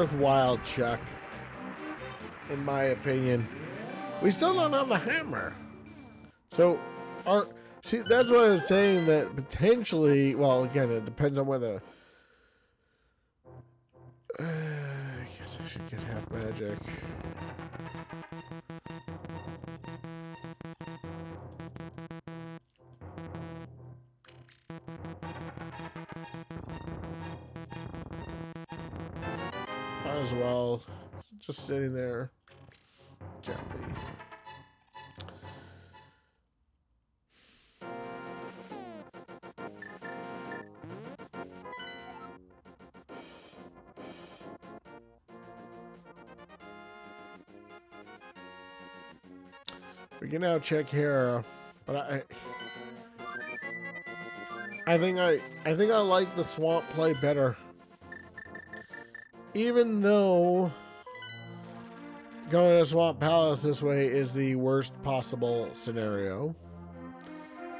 worthwhile check, in my opinion. We still don't have the hammer. So, see, that's what I was saying, that potentially, well, again, it depends on whether... I guess I should get half magic. Might as well. It's just sitting there gently. We can now check here, but I think I like the swamp play better. Even though going to Swamp Palace this way is the worst possible scenario,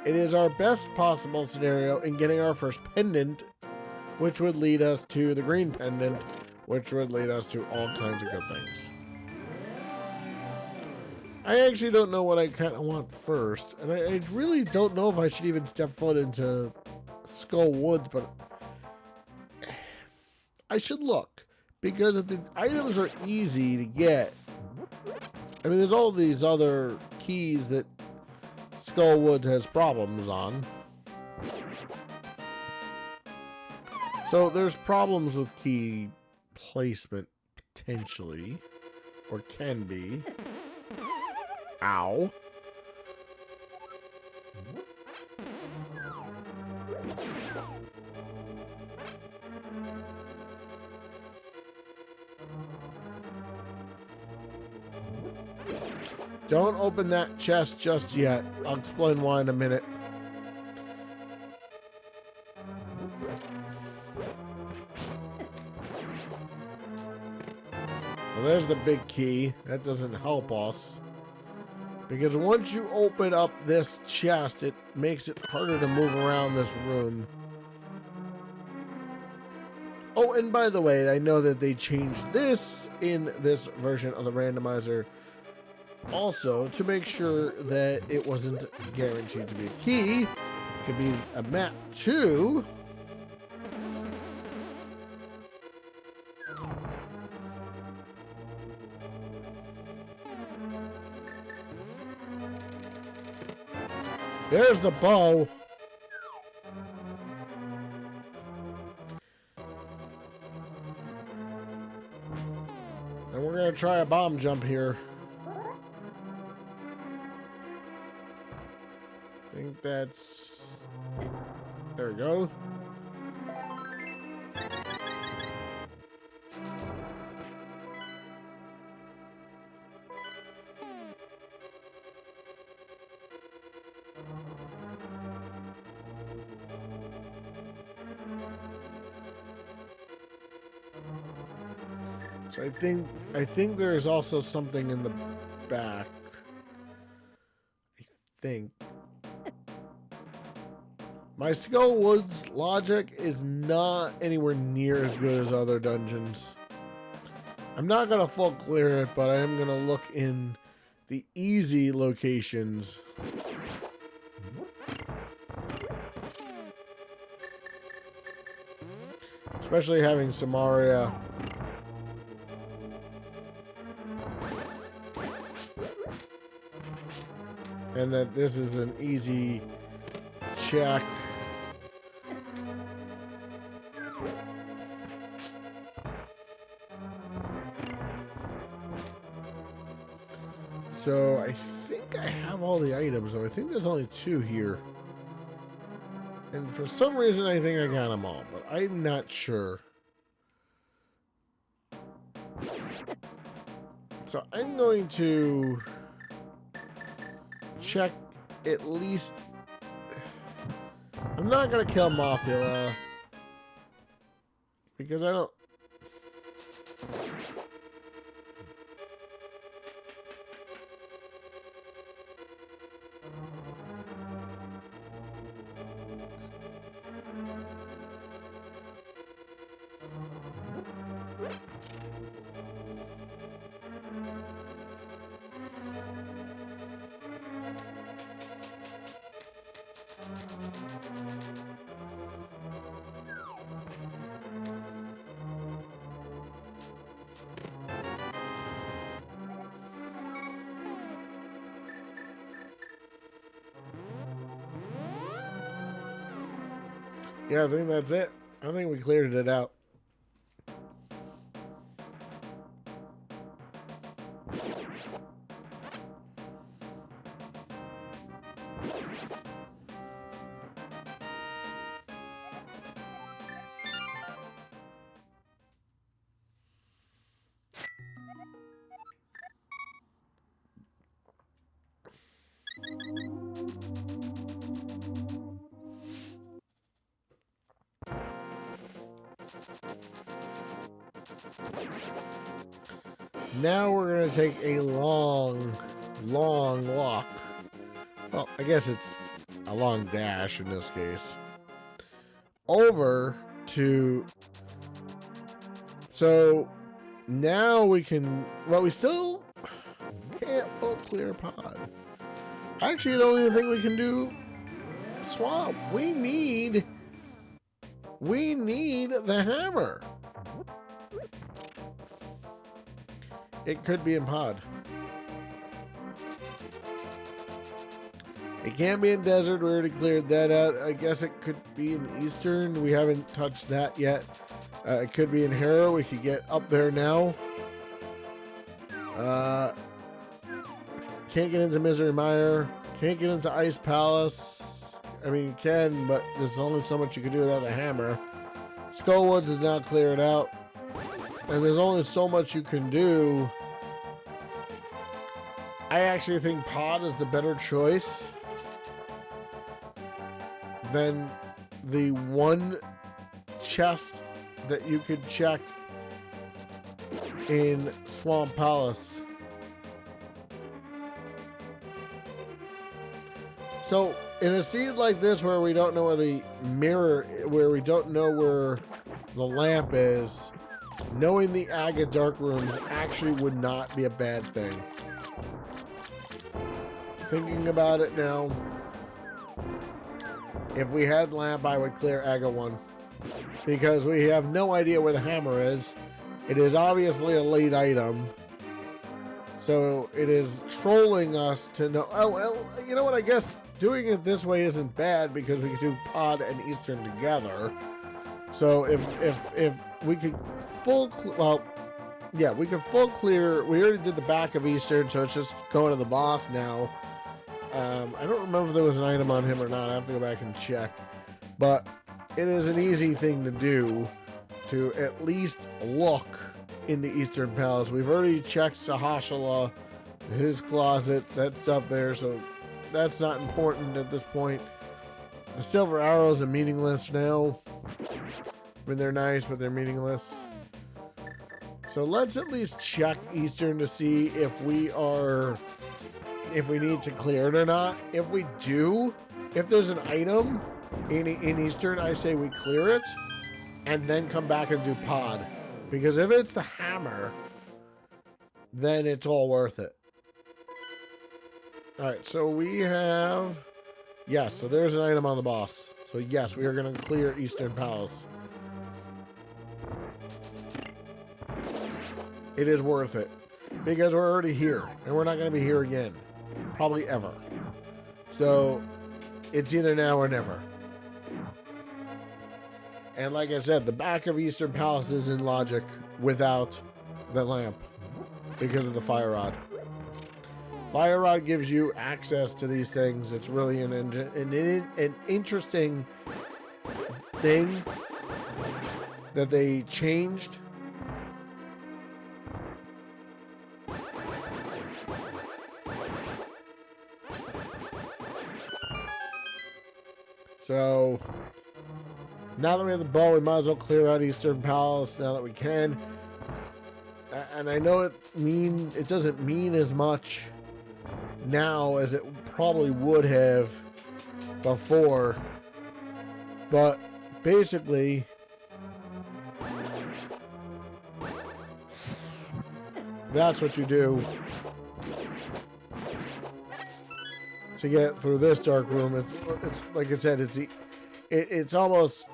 it is our best possible scenario in getting our first pendant, which would lead us to the green pendant, which would lead us to all kinds of good things. I actually don't know what I kind of want first, and I really don't know if I should even step foot into Skull Woods, but I should look, because if the items are easy to get, I mean, there's all these other keys that Skull Woods has problems on. So there's problems with key placement, potentially, or can be. Ow. Don't open that chest just yet. I'll explain why in a minute. Well, there's the big key. That doesn't help us. Because once you open up this chest, it makes it harder to move around this room. Oh, and by the way, I know that they changed this in this version of the randomizer also to make sure that it wasn't guaranteed to be a key. It could be a map too. There's the bow. And we're going to try a bomb jump here. I think that's... There we go. So I think there is also something in the back. I think. My Skull Woods logic is not anywhere near as good as other dungeons. I'm not gonna full clear it, but I am gonna look in the easy locations. Especially having Samaria. And that this is an easy check. So I think I have all the items, though. I think there's only 2 here. And for some reason, I think I got them all, but I'm not sure. So I'm going to check at least... I'm not going to kill Mothula, because I don't... Yeah, I think that's it. I think we cleared it out. Now we're going to take a long walk. Well, I guess it's a long dash in this case. Over to... So now we can... Well, we still can't full clear pod. Actually, I don't even think we can do swamp. We need the hammer. It could be in pod. It can't be in desert. We already cleared that out. I guess it could be in eastern. We haven't touched that yet. It could be in Harrow. We could get up there now. Can't get into Misery Mire. Can't get into Ice Palace. I mean, you can, but there's only so much you can do without the hammer. Skull Woods is now cleared out. And there's only so much you can do. I actually think pod is the better choice than the one chest that you could check in Swamp Palace. So in a scene like this where we don't know where the mirror, where we don't know where the lamp is, knowing the Agate Dark Rooms actually would not be a bad thing. Thinking about it now, if we had lamp, I would clear Agate 1. Because we have no idea where the hammer is. It is obviously a late item. So it is trolling us to know. Oh, well, you know what? I guess doing it this way isn't bad because we can do pod and eastern together. So if we could we could full clear. We already did the back of eastern, so it's just going to the boss now. I don't remember if there was an item on him or not. I have to go back and check. But it is an easy thing to do to at least look in the Eastern Palace. We've already checked Sahashala, his closet, that stuff there, so that's not important at this point. The silver arrows are meaningless now. I mean, they're nice, but they're meaningless. So let's at least check Eastern to see if we need to clear it or not. If we do, if there's an item in Eastern, I say we clear it and then come back and do pod. Because if it's the hammer, then it's all worth it. All right, so we have... Yes, so there's an item on the boss. So yes, we are going to clear Eastern Palace. It is worth it. Because we're already here. And we're not going to be here again. Probably ever. So, it's either now or never. And like I said, the back of Eastern Palace is in logic without the lamp. Because of the Fire Rod. Fire Rod gives you access to these things. It's really an interesting thing that they changed. So now that we have the bow, we might as well clear out Eastern Palace now that we can. And I know it doesn't mean as much now as it probably would have before, but basically that's what you do to get through this dark room. It's like I said, it's almost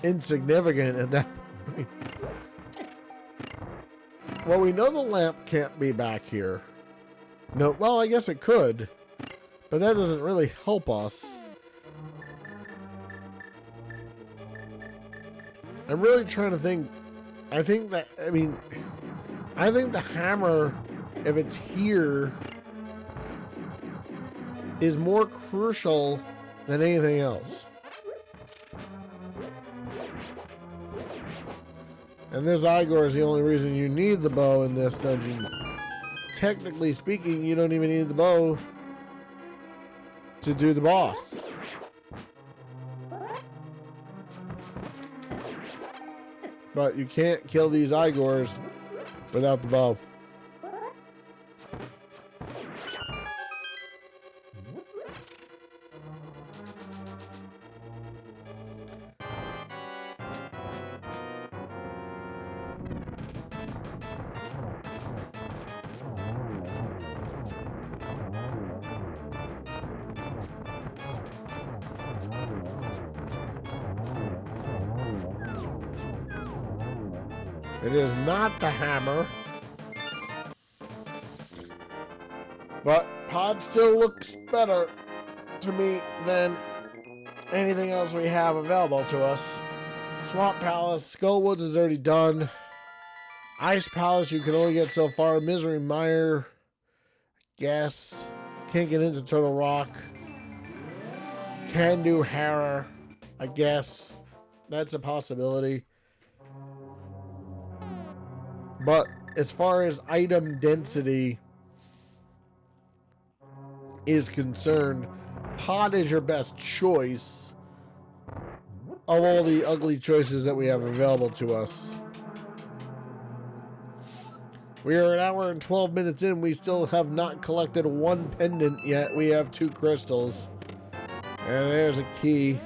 insignificant at that point. Well, we know the lamp can't be back here. No, well, I guess it could, but that doesn't really help us. I'm really trying to think. I think the hammer, if it's here, is more crucial than anything else. And this Igor is the only reason you need the bow in this dungeon. Technically speaking, you don't even need the bow to do the boss. But you can't kill these Igors without the bow. It is not the hammer. But Pod still looks better to me than anything else we have available to us. Swamp Palace, Skullwoods is already done. Ice Palace, you can only get so far. Misery Mire, guess. Can't get into Turtle Rock. Can do Harrow, I guess. That's a possibility. But as far as item density is concerned, Pod is your best choice of all the ugly choices that we have available to us. We are an hour and 12 minutes in. We still have not collected one pendant yet. We have 2 crystals. And there's a key.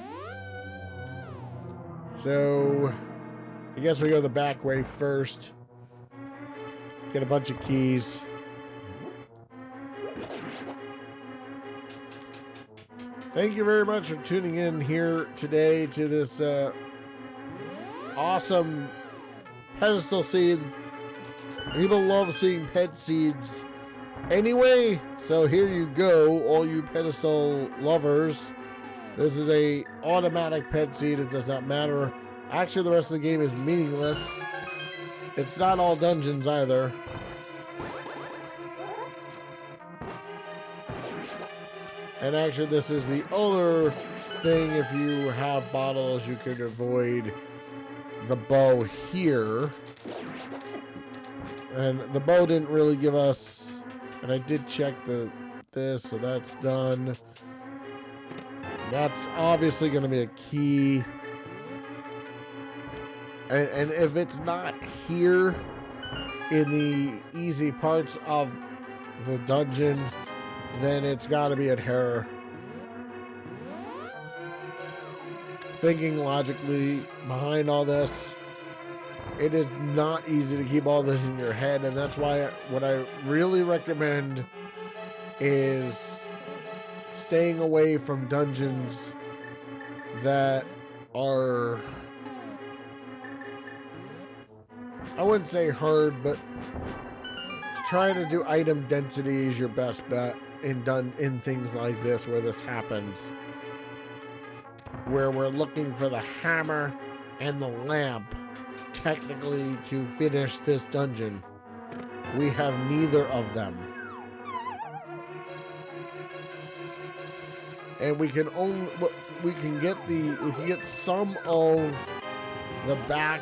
So I guess we go the back way first. Get a bunch of keys. Thank you very much for tuning in here today to this awesome pedestal seed. People love seeing pet seeds anyway, so here you go, all you pedestal lovers. This is a automatic pet seed. It does not matter. Actually, the rest of the game is meaningless. It's not all dungeons either. And actually, this is the other thing. If you have bottles, you can avoid the bow here. And the bow didn't really give us... And I did check this, so that's done. That's obviously going to be a key. And if it's not here in the easy parts of the dungeon, then it's got to be at Harrow. Thinking logically behind all this, it is not easy to keep all this in your head, and that's why what I really recommend is staying away from dungeons that are... I wouldn't say hard, but trying to do item density is your best bet in things like this where this happens. Where we're looking for the hammer and the lamp technically to finish this dungeon. We have neither of them. And we can get some of the back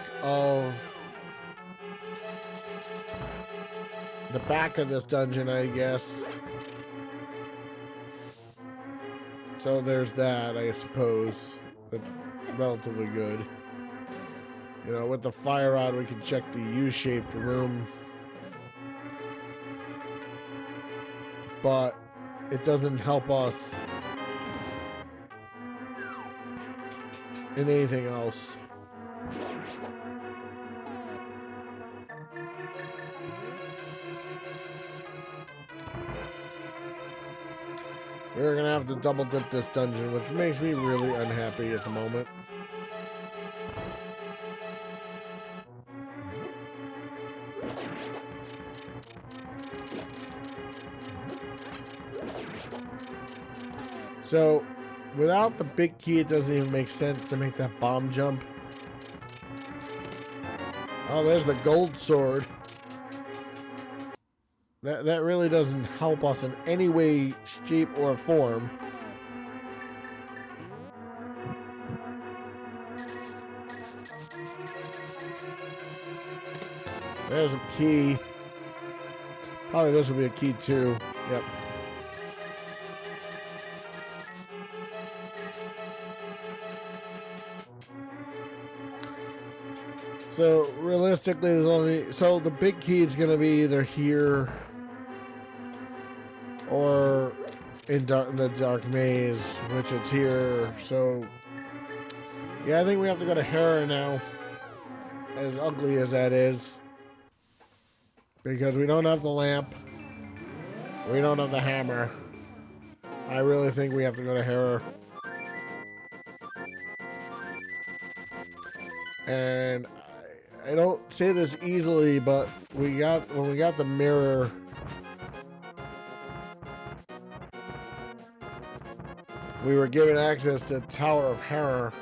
of this dungeon, I guess. So there's that, I suppose. That's relatively good. You know, with the fire rod, we can check the U-shaped room. But it doesn't help us in anything else. We're gonna have to double dip this dungeon, which makes me really unhappy at the moment. So, without the big key, it doesn't even make sense to make that bomb jump. Oh, there's the gold sword. That really doesn't help us in any way, shape, or form. There's a key. Probably this will be a key too. Yep. So realistically, there's only the big key is gonna be either here or in the dark maze, which it's here. So yeah, I think we have to go to Hera now. As ugly as that is, because we don't have the lamp, we don't have the hammer. I really think we have to go to Hera. And I don't say this easily, but when we got the mirror, we were given access to Tower of Hera,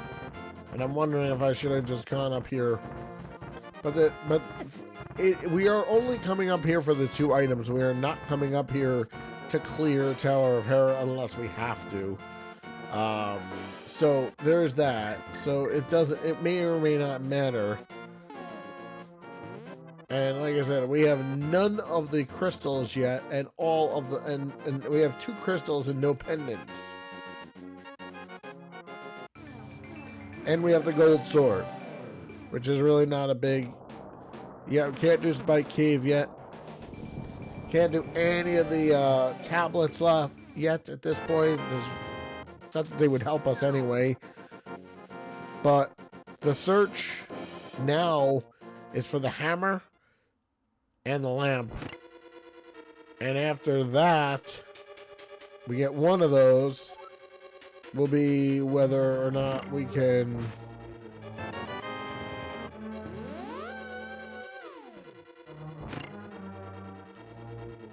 and I'm wondering if I should have just gone up here. We are only coming up here for the 2 items. We are not coming up here to clear Tower of Hera unless we have to. So there's that. So it may or may not matter. And like I said, we have none of the crystals yet, and all of the and we have 2 crystals and no pendants. And we have the gold sword, which is really not a big. Yeah, we can't do Spike Cave yet. Can't do any of the tablets left yet at this point. Not that they would help us anyway. But the search now is for the hammer and the lamp. And after that, we get one of those. Will be whether or not we can.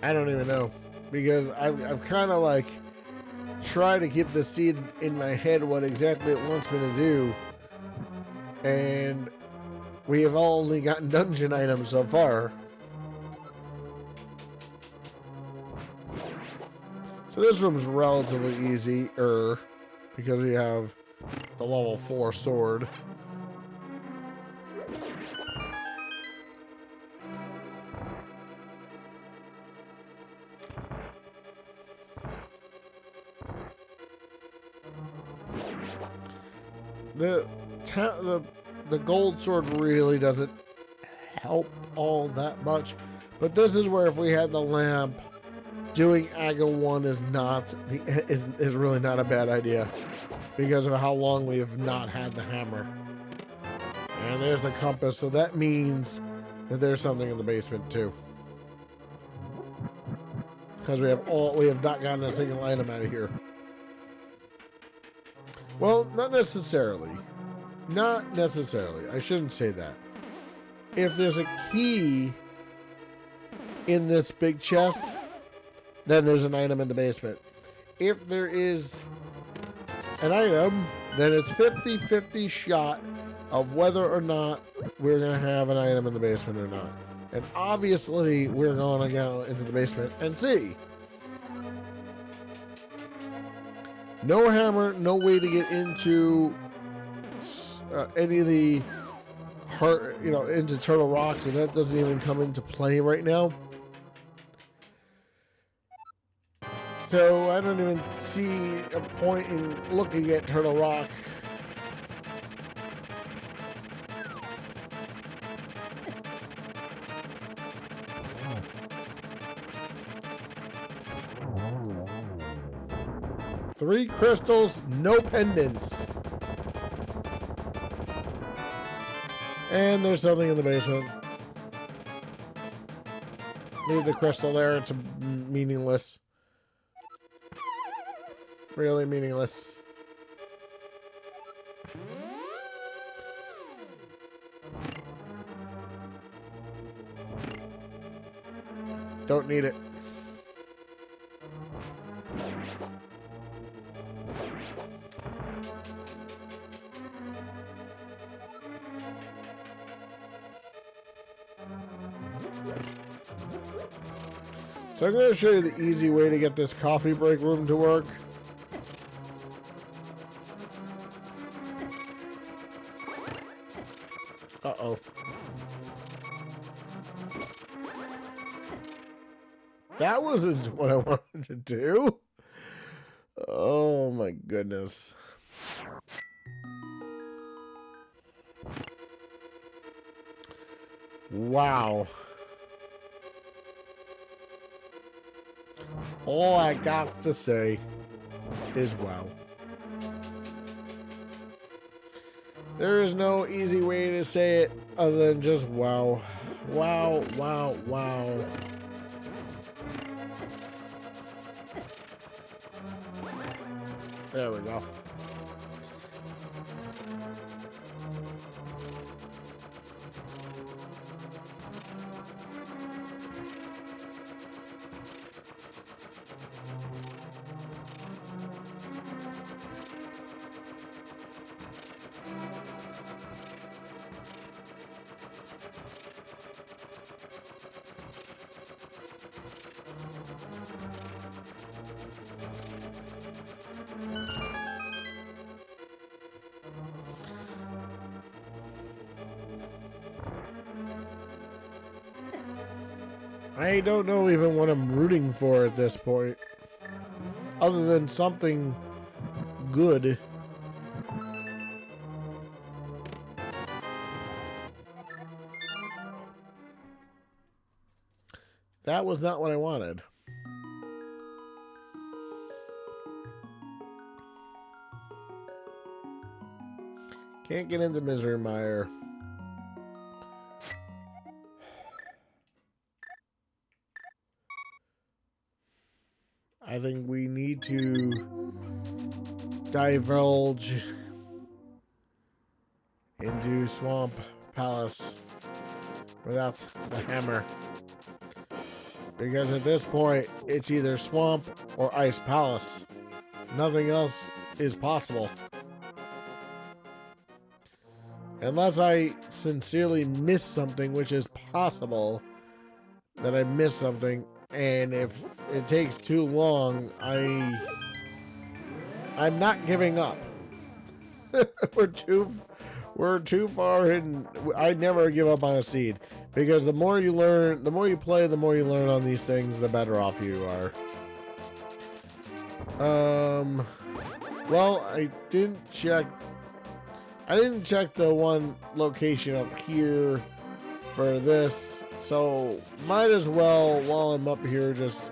I don't even know, because I've kind of like tried to keep the seed in my head what exactly it wants me to do, and we have only gotten dungeon items so far. So this room's relatively easy, because we have the level 4 sword. The gold sword really doesn't help all that much, but this is where if we had the lamp, doing Aga 1 is really not a bad idea, because of how long we have not had the hammer. And there's the compass, so that means that there's something in the basement too, because we have not gotten a single item out of here. Well, not necessarily. Not necessarily. I shouldn't say that. If there's a key in this big chest, then there's an item in the basement. If there is an item, then it's 50-50 shot of whether or not we're going to have an item in the basement or not. And obviously, we're going to go into the basement and see. No hammer, no way to get into any of the into Turtle Rock, so that doesn't even come into play right now. So I don't even see a point in looking at Turtle Rock. Three crystals, no pendants. And there's something in the basement. Leave the crystal there, it's meaningless. Really meaningless. Don't need it. So I'm going to show you the easy way to get this coffee break room to work. Uh-oh. That wasn't what I wanted to do. Oh my goodness. Wow. All I got to say is wow. There is no easy way to say it other than just wow. Wow, wow, wow. There we go. I don't know even what I'm rooting for at this point. Other than something good. That was not what I wanted. Can't get into Misery Mire. I think we need to divulge into Swamp Palace without the hammer. Because at this point, it's either Swamp or Ice Palace. Nothing else is possible. Unless I sincerely miss something, which is possible that I missed something, and if it takes too long, I'm not giving up. We're too far hidden. I never give up on a seed, because the more you learn, the more you play, the more you learn on these things, the better off you are. Well, I didn't check the one location up here for this, so might as well, while I'm up here, just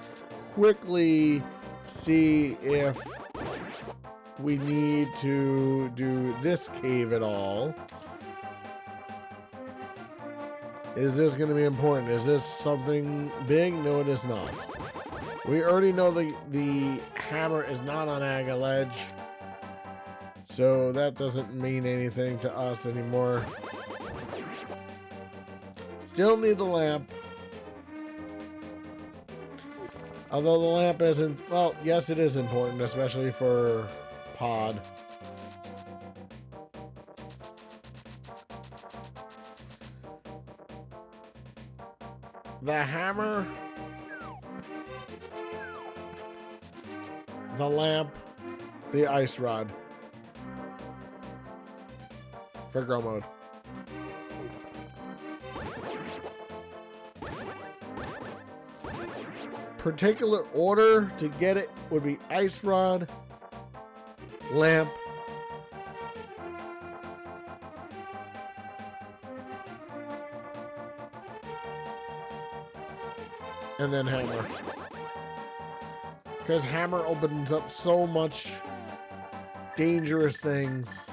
quickly see if we need to do this cave at all. Is this going to be important? Is this something big? No, it is not. We already know the hammer is not on Aga Ledge, so that doesn't mean anything to us anymore. Still need the lamp. Although the lamp isn't, well, yes, it is important, especially for Pod. The hammer, the lamp, the ice rod for Grow Mode. Particular order to get it would be ice rod, lamp, and then hammer. Because hammer opens up so much dangerous things.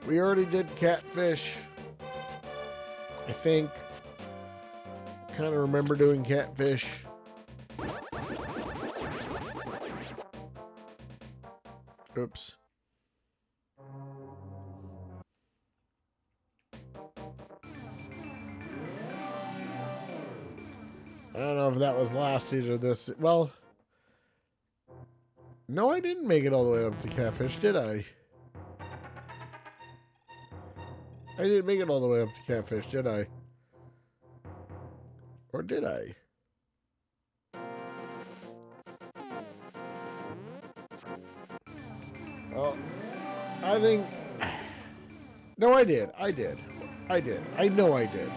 We already did catfish, I think. Kind of remember doing catfish. Oops. I don't know if that was last seed or this. Well, No, I didn't make it all the way up to Catfish, did I? I didn't make it all the way up to Catfish, did I? Or did I? Well, I think... No, I did. I did. I did. I know I did.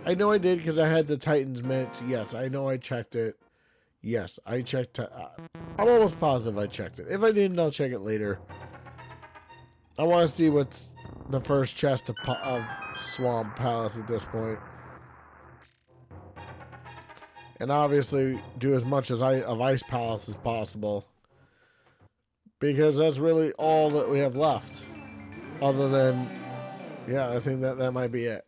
I know I did because I had the Titans minutes. Yes, I know I checked it. Yes, I checked. I'm almost positive I checked it. If I didn't, I'll check it later. I want to see what's the first chest of Swamp Palace at this point. And obviously do as much as of Ice Palace as possible. Because that's really all that we have left. Other than, yeah, I think that might be it.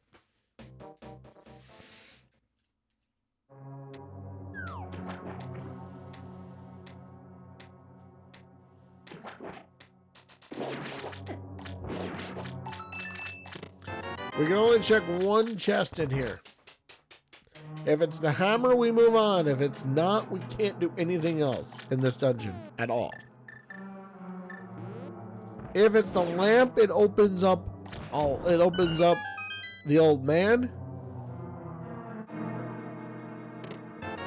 We can only check one chest in here. If it's the hammer, we move on. If it's not, we can't do anything else in this dungeon at all. If it's the lamp, it opens up the old man.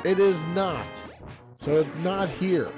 It is not. So it's not here.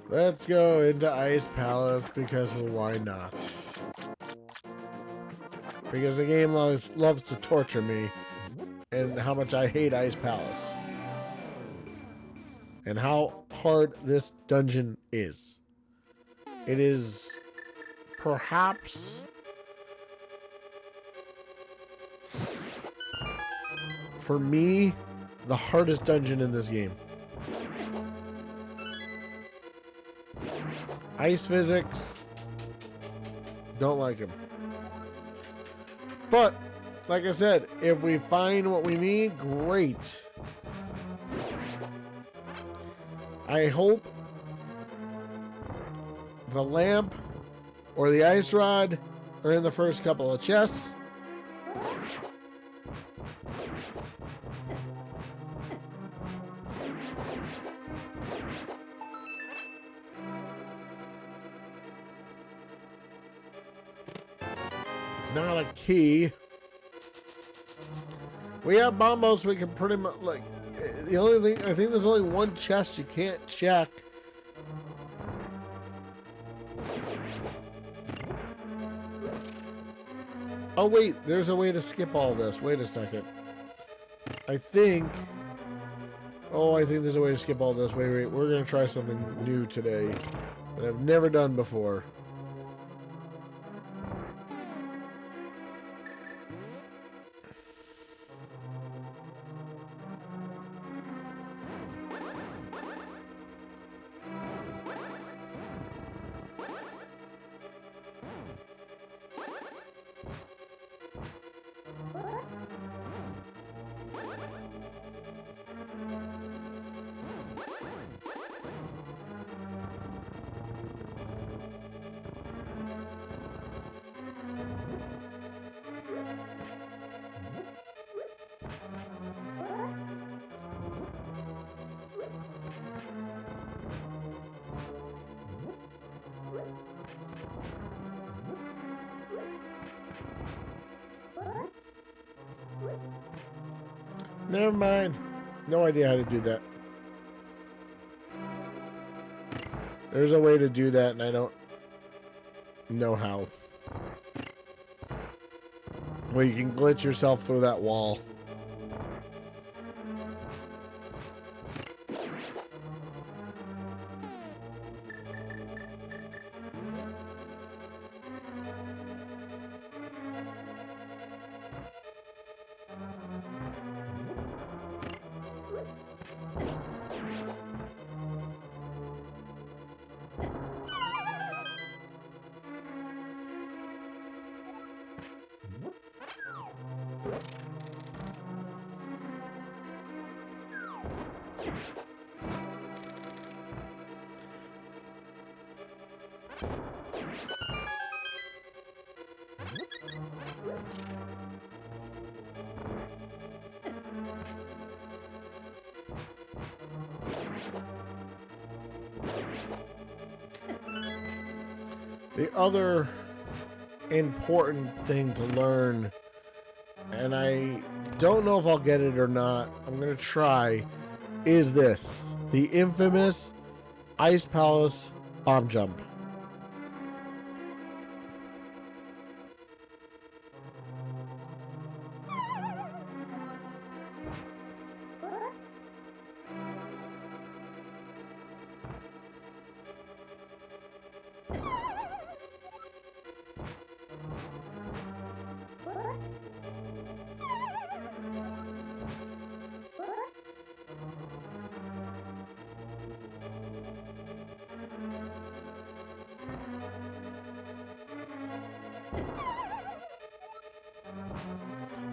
Let's go into Ice Palace because, well, why not? Because the game loves to torture me and how much I hate Ice Palace. And how hard this dungeon is. It is perhaps for me the hardest dungeon in this game. Ice physics, don't like him. But, like I said, if we find what we need, great. I hope the lamp or the ice rod are in the first couple of chests. Not a key. We have bombos, so we can pretty much, like, the only thing, I think there's only one chest you can't check. Oh wait, there's a way to skip all this. Wait a second. I think there's a way to skip all this. Wait, we're gonna try something new today that I've never done before. Never mind. No idea how to do that. There's a way to do that, and I don't know how. Well, you can glitch yourself through that wall. The other important thing to learn, and I don't know if I'll get it or not, I'm going to try, is this. The infamous Ice Palace bomb jump.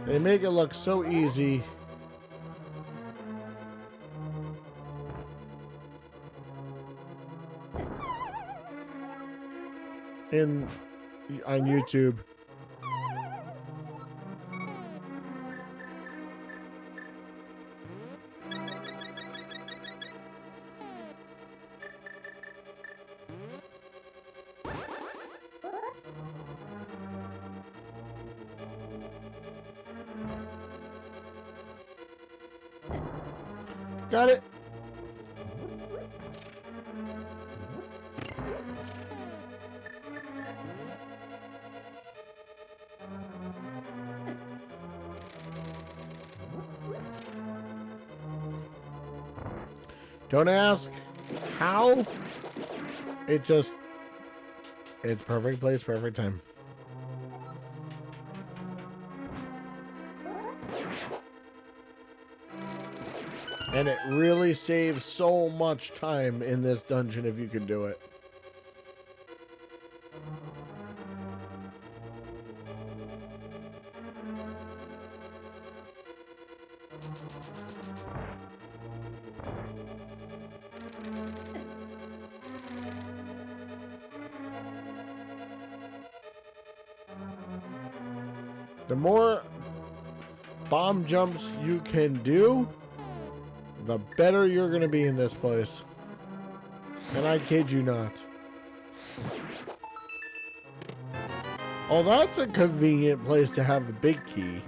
They make it look so easy. On YouTube. Got it. Don't ask how. It's perfect place, perfect time. And it really saves so much time in this dungeon if you could do it. The more bomb jumps you can do, the better you're going to be in this place. And I kid you not. Oh, that's a convenient place to have the big key.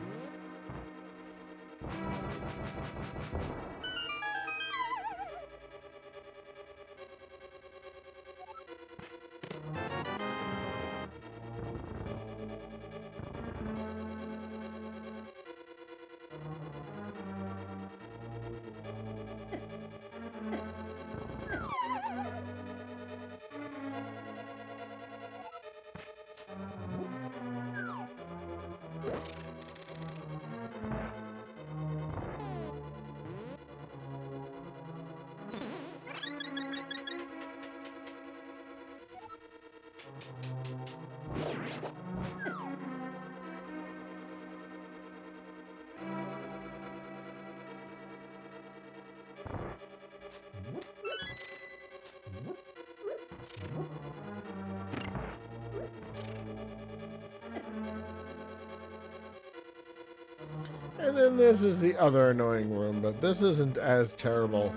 And then this is the other annoying room, but this isn't as terrible.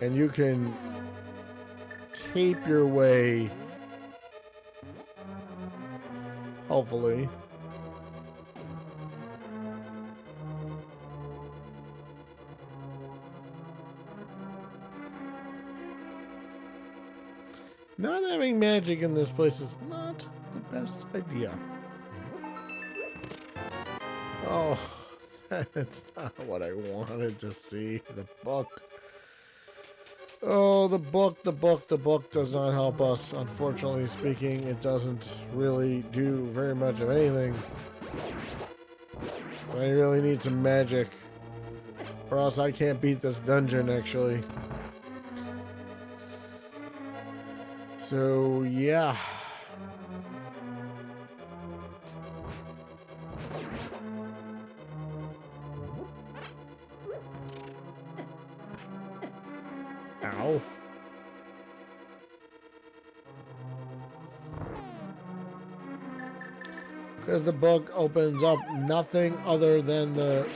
And you can cape your way, hopefully. Not having magic in this place is not the best idea. Oh, that's not what I wanted to see. The book. Oh, the book does not help us. Unfortunately speaking, it doesn't really do very much of anything. I really need some magic, or else I can't beat this dungeon, actually. So, yeah. Ow. Because the book opens up nothing other than the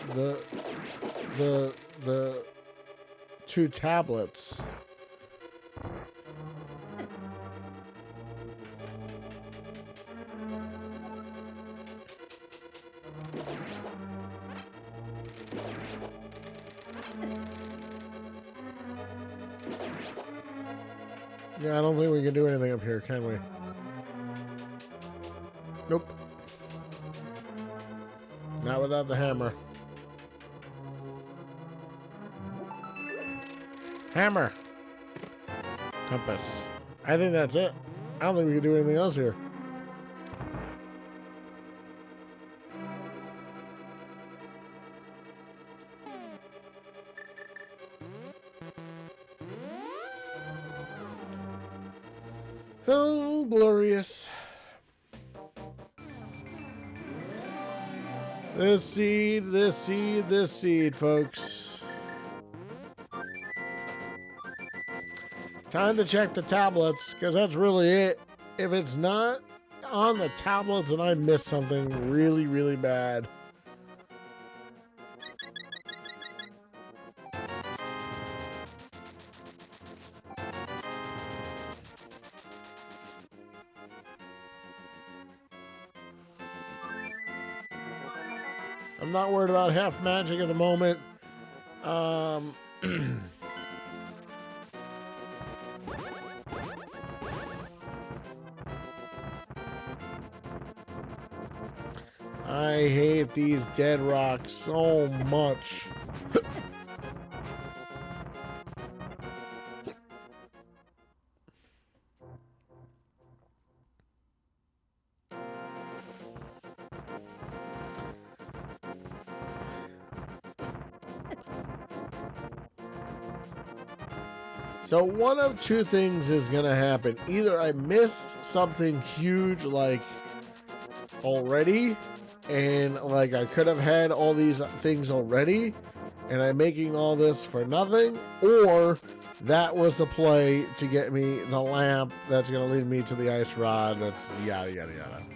two tablets. Yeah, I don't think we can do anything up here, can we? Nope. Not without the hammer. Hammer! Compass. I think that's it. I don't think we can do anything else here. Oh, glorious. This seed, folks. Time to check the tablets, because that's really it. If it's not on the tablets, then I missed something really, really bad. I'm not worried about half magic at the moment. I hate these dead rocks so much. So one of two things is gonna happen. Either I missed something huge like already, and like I could have had all these things already, and I'm making all this for nothing, or that was the play to get me the lamp that's gonna lead me to the ice rod. That's yada yada yada.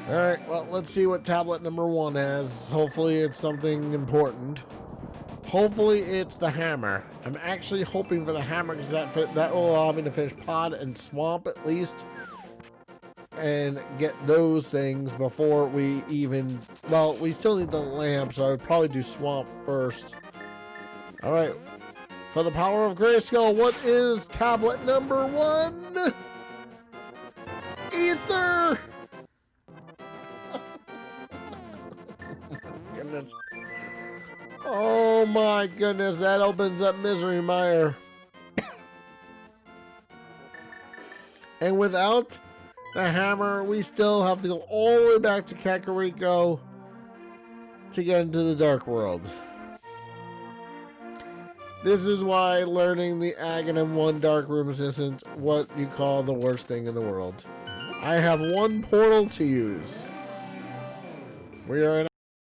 Alright, well, let's see what tablet number 1 has. Hopefully it's something important. Hopefully it's the hammer. I'm actually hoping for the hammer because that will allow me to finish Pod and Swamp at least, and get those things before we even... Well, we still need the lamp, so I would probably do Swamp first. Alright. For the power of Grayskull, what is tablet number 1? Ether! Goodness. Oh my goodness, that opens up Misery Mire. And without the hammer, we still have to go all the way back to Kakariko to get into the Dark World. This is why learning the Aghanim 1 Dark Rooms isn't what you call the worst thing in the world. I have one portal to use. We are in